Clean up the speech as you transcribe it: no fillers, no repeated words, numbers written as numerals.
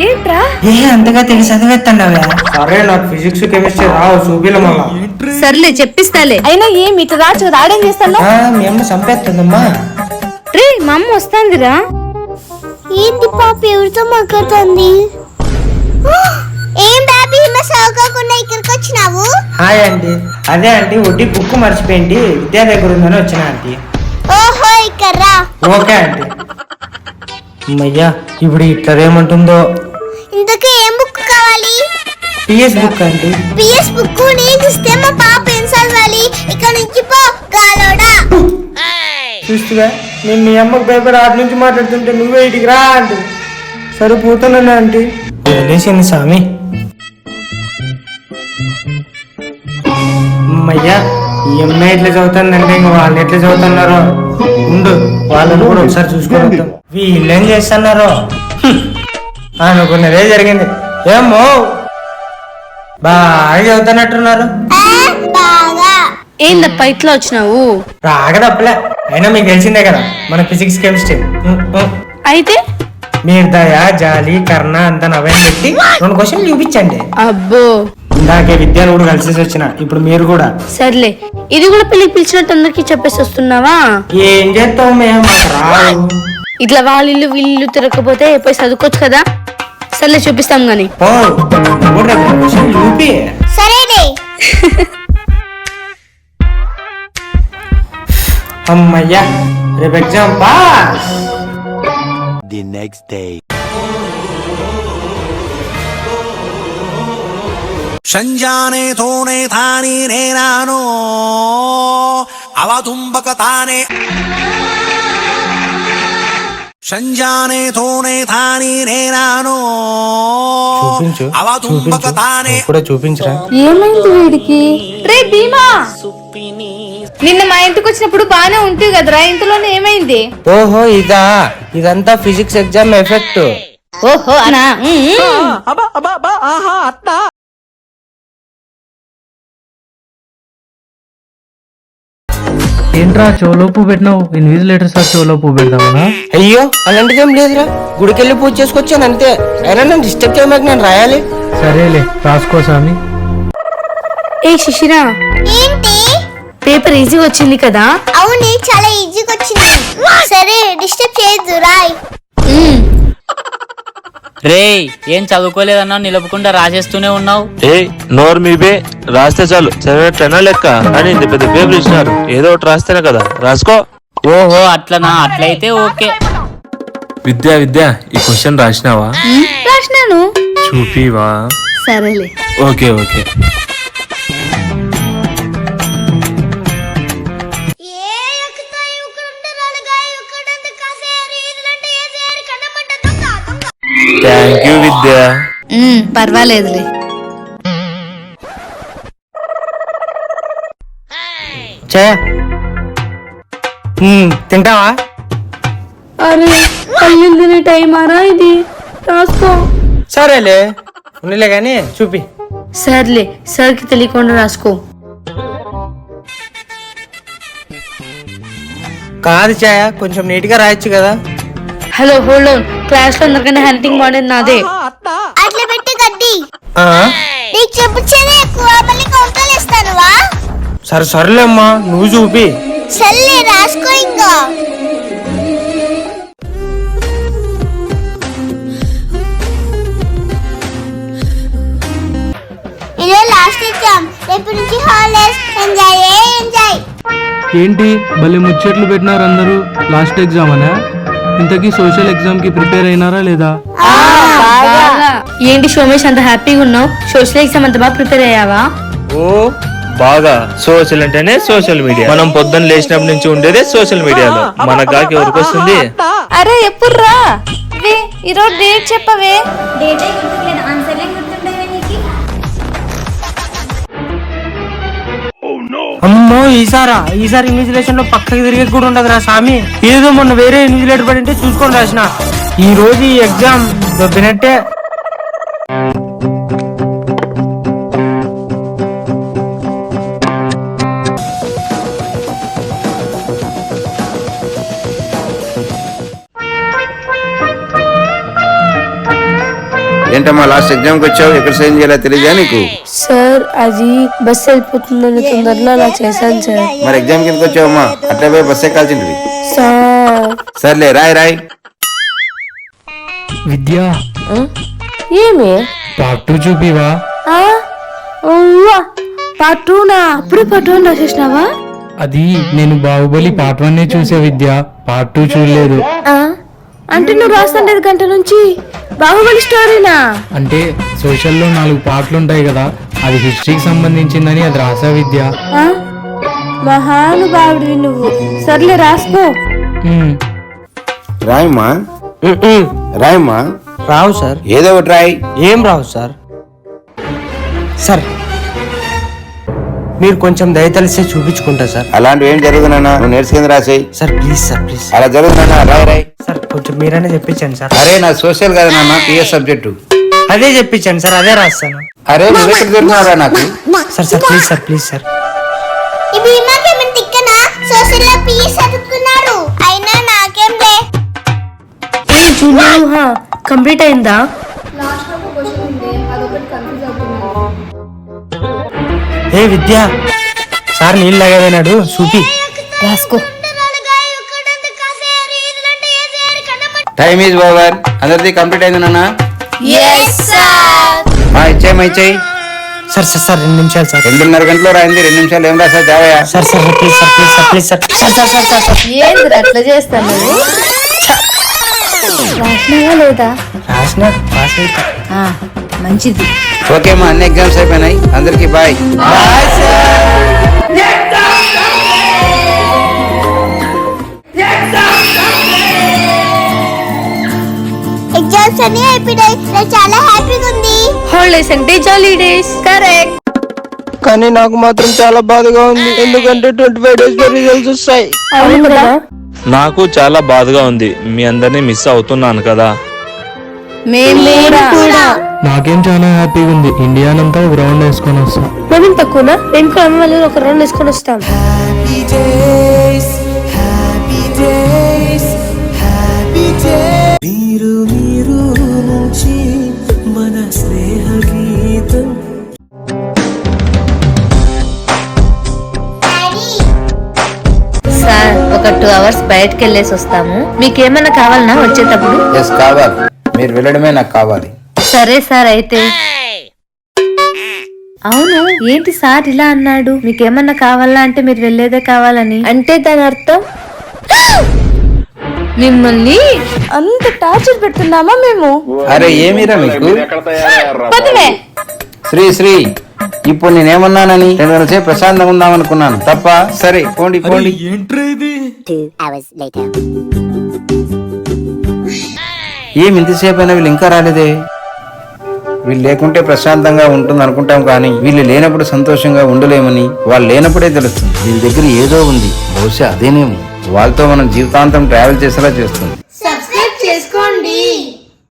ఏంట్రా అంతగా తెలిసి చదివేస్తాండవే. సరే నాకు ఫిజిక్స్ కెమిస్ట్రీ రావు చూపిల మళ్ళా. సర్లే చెప్పిస్తాలే. అయినా ఏం ఇట్లా రాచు రాడేం చేస్తాను. మీ అమ్మ చంపేస్తుందమ్మా. రే మా అమ్మ వస్తాందిరా. ఏంది పాప ఎవరితో మాట్లాడుతుంది? ఏం బాబీ సౌకకుండా ఇక్కడికి వచ్చినావు? Hi aunty. అదే ఆంటీ వడ్డీ బుక్ మర్చిపోయింది, విద్యా దగ్గర ఉందని వచ్చిన ఆంటీ. ఓహో ఇక్కడ్రా. Okay aunty. అమ్మయ్యా ఇప్పుడు ఇట్లా ఏమంటుందో. ఇంతకీ ఏం బుక్ కావాలి? PS book aunty. PS book నీకు ఇస్తే మా పాప ఏం చదవాలి? ఇక్కడ నుంచి పో గాలోడా. చూస్తుగా నేను మీ అమ్మకు పేపర్ ఆటి నుంచి మాట్లాడుతుంటే నువ్వే ఇటుకి రా ఆంటీ. సరిపోతున్నాను ఆంటీ. వదిలేసింది స్వామి. అమ్మయ్యా ఈ అమ్మాయి ఎట్లా చదువుతుందంటే ఇంకా వాళ్ళు ఎట్లా చదువుతున్నారో ఉండు, వాళ్ళని కూడా ఒకసారి చూసుకొని వీళ్ళు ఏం చేస్తున్నారో అనుకున్నదే జరిగింది. ఏమో బాగా చదువుతున్నట్టున్నారు. బాగా. ఏందప్ప ఇట్లా వచ్చినావు? రాక తప్పలే, అయినా మీకు తెలిసిందే కదా మన ఫిజిక్స్ కెమిస్ట్రీ. అయితే మీరు దయ జాలి కర్ణ అంతా నవ్వని పెట్టి 2 క్వశ్చన్లు చూపించండి. అబ్బో ఇందాకే విద్యాలు కూడా కలిసి వచ్చిన, ఇప్పుడు మీరు కూడా. సర్లే ఇది కూడా పెళ్లికి పిలిచినట్టు అందరికి చెప్పేసి వస్తున్నావా? ఏం చేస్తావు మేము రావు. ఇట్లా వాళ్ళ ఇల్లు వీళ్ళు తిరగకపోతే పోయి చదువుకోవచ్చు కదా. సర్లే చూపిస్తాం గాని. చూపి. సరేలే. అమ్మయ్యా రేపు exam pass. The next day. ಸಂಜಾನೆ ಥೋನೆ ಥಾನಿ ನಾನು ಅವತುಂಬಕ ತಾನೆ ಸಂಜಾನೆ ಥೋನೆ ಥಾನಿ ನಾನು చూపించు అవతుంబక తానే. కూడా చూపించరా. ఏమైంది వీడికి? రే భీమా, నిన్న మా ఇంటికి వచ్చినప్పుడు బానే ఉంటుంది కదరా, ఇంతలోనే ఏమైంది? ఓహో ఇదా, ఇదంతా ఫిజిక్స్ ఎగ్జామ్ ఎఫెక్ట్. ఓహో అనా. ఏంట్రా చెవులో పువ్వు పెట్టినావు? ఇన్విజిలేటర్ సార్ చెవులో పువ్వు పెడదామా? అయ్యో అలాంటిదేం లేదురా, గుడికెళ్ళి పూజ చేసుకొచ్చాను అంతే. అయినా నన్ను డిస్టర్బ్ చేయమాక, నేను రాయాలి. సరేలే రాసుకో స్వామి. ఏ శిశిరా, ఏంటి? పేపర్ ఈజీ వచ్చింది కదా? అవునే చాలా ఈజీగా వచ్చింది. సరే డిస్టర్బ్ చేయొద్దు, రాయ్. రే ఏం చదువుకోలేదన్నా నిలపకుండా రాసేస్తూనే ఉన్నావు. ఏ నోరు మీబే, రాస్తే చాలు చదివినట్లైనా లెక్క అని ఇంత పెద్ద పేపర్ ఇచ్చినారు, ఏదో ఒకటి రాస్తేనే కదా, రాసుకో. ఓహో అట్లనా, అట్లయితే ఓకే. విద్యా విద్యా ఈ క్వశ్చన్ రాసినావా? రాసినాను. చూపివా? సరేలే. Okay okay. థ్యాంక్ యూ విద్యా. పర్వాలేదులే. తింటావా? అరే పల్లెలు తినే టైం ఆరా ఇది, రాసుకో. సరేలే ఉన్నలే గాని చూపి. సర్లే సార్కి తెలియకుండా రాసుకో. కాదు ఛాయ, కొంచెం నీట్ గా రాయొచ్చు కదా. హలో హోల్డ్ ఆన్, క్లాస్ లో అందరికంటే హ్యాండ్ రైటింగ్ బాగుండేది నాదే. అట్లా పెట్టి గడ్డి. ఆ నీకు చెప్పుచ్చేదే ఎక్కువ, మళ్ళీ కౌంటర్లు ఇస్తానువా? సరే సర్లేమ్మా నువ్వు చూపి. సర్లే రాసుకో ఇంకా. ఇదే లాస్ట్ ఎగ్జామ్, రేపు నుంచి హాలిడేస్. Enjoy enjoy. ఏంటి భలే ముచ్చట్లు పెట్టినారు అందరూ. లాస్ట్ ఎగ్జామ్ అనా? ఇంతకీ సోషల్ ఎగ్జామ్ కి ప్రిపేర్ అయినారా లేదా? ఏంటి సోమేష్ అంత హ్యాపీగా ఉన్నావు? సోషల్ ఎగ్జామ్ అంత బాగా ప్రిపేర్ అయ్యావా? ఓ బాగా. సోషల్ అంటేనే సోషల్ మీడియా, మనం పొద్దున్న లేచినప్పటి నుంచి ఉండేదే సోషల్ మీడియాలో. మన గాకి ఎవరికి వస్తుంది? అరే ఎప్పుడు రా ఈరోజు డేట్ చెప్పవే. అమ్మో ఈసారి ఇన్విజిలేషన్ లో పక్కకి తిరిగే కూడా ఉండదు రా స్వామి. ఏదో మొన్న వేరే ఇన్విజిలేటర్ పడింటే చూసుకొని రాసిన. ఈ రోజు ఈ ఎగ్జామ్ దొబ్బినట్టే. ఏంటమ్మా లాస్ట్ ఎగ్జామ్కి వచ్చావు, ఎక్కడ సైన్ చేయాలో తెలియదా నీకు? సార్ అది బస్ వెళ్ళిపోతుందని తొందరలో అలా చేశాను సార్. మరి ఎగ్జామ్ కిందకి వచ్చావమ్మా, అట్లా పోయి బస్ ఎక్కాల్సింది. సార్ సర్లే రాయ్. విద్య ఏమి పార్ట్ 2 చూపివా? పార్ట్ 2 నా అప్పుడే పార్ట్ 1 రాసేసినావా? అది నేను బాహుబలి పార్ట్ 1 చూసే విద్య, పార్ట్ 2 చూడలేదు. అంటే నువ్వు రాస్తుండేది గంట నుంచి బాహుబలి స్టోరీనా? అంటే సోషల్లో 4 పార్ట్లు ఉంటాయి కదా, అది హిస్టరీకి సంబంధించిందని అది రాసా విద్య. మహానుభావుడివి నువ్వు. సర్లే రాసుకో. రాయమ్మా రాయమ్మా. రావు సార్. ఏదో ఒకటి రాయ్. ఏం రావు సార్? సార్ మీరు కొంచెం దయతలిస్తే చూపించుకుంటా సార్. అలాంటివి ఏం జరుగుతున్నా నువ్వు నేర్చుకుని రాసేయి. Sir please sir please. అలా జరుగుతున్నా రాయ్. సార్ కొంచెం మీరైనా చెప్పించండి సార్. అరే నా సోషల్ కదా నాన్న, పిఎస్ సబ్జెక్టు. అదే చెప్పించండి సార్, అదే రాస్తాను. అరే నువ్వు ఎక్కడ దొరికినారా నాకు? Sir please sir please sir. ఈ భీమాకి ఏమైనా తిక్కనా? సోషల్ లో పీస్ చదువుకున్నాడు, అయినా నాకేం లే. కంప్లీట్ అయిందా? ఏ విద్య, సార్ నీళ్ళు లాగేనాడు చూపి. రాసుకో. Time is over. అందరిది కంప్లీట్ అయింది నాన్న. ఇచ్చేయి. సార్ 2 నిమిషాలు సార్. 2:30 గంటలో రాయింది, 2 నిమిషాలు ఏం రాసా జావయ్యా. Sir please sir please sir please sir. Sir ఏంది అట్లా చేస్తాను? రాసినావా లేదా? రాసిన పాస్ అయితా. మంచిది. ఓకే మా అన్ని ఎగ్జామ్స్ అయిపోయినాయి, అందరికి బాయ్. ఎగ్జామ్స్ అన్ని అయిపోయాయి, నాకు చాలా హ్యాపీగా ఉంది. హాలిడేస్ అంటే జాలీ డేస్. కరెక్ట్. కానీ నాకు మాత్రం చాలా బాధగా ఉంది, ఎందుకంటే 25 డేస్ లో రిజల్ట్స్ వస్తాయి. అవును కదా. నాకు చాలా బాధగా ఉంది, మీ అందరినీ మిస్ అవుతున్నాను కదా. మేము కూడా. నాకేం చాలా హ్యాపీగా ఉంది, ఇండియానంతా ఒక రౌండ్ వేసుకొని వస్తాం. మేము తక్కువనా? మేము కూడా మళ్ళీ ఒక రౌండ్ వేసుకొని వస్తాం. సార్ ఒక 2 అవర్స్ బయటకు వెళ్ళేసి వస్తాము, మీకేమన్నా కావాలన్నా వచ్చేటప్పుడు? ఎస్ కావాలి, మీరు వెళ్ళడమే నాకు కావాలి. సరే సార్ అయితే. అవును ఏంటి సార్ ఇలా అన్నాడు? మీకేమన్నా కావాలా అంటే మీరు వెళ్ళేదే కావాలని అంటే దాని అర్థం మిమ్మల్ని అంత టార్చర్ పెడుతున్నామా మేము? అరే ఏమిరా మీకు? పదవే. శ్రీ ఇప్పుడు నేనేమన్నానని 2 గంటల సేపు ప్రశాంతంగా ఉందామనుకున్నాను తప్ప. సరే పోండి. ఏమి ఇంతసేపు అయినా వీళ్ళు ఇంకా రాలేదే? వీళ్ళు లేకుంటే ప్రశాంతంగా ఉంటుంది అనుకుంటాం, కానీ వీళ్ళు లేనప్పుడు సంతోషంగా ఉండలేమని వాళ్ళు లేనప్పుడే తెలుస్తుంది. వీళ్ళ దగ్గర ఏదో ఉంది, బహుశా అదేనేమో వాళ్ళతో మనం జీవితాంతం ట్రావెల్ చేసేలా చేస్తుంది.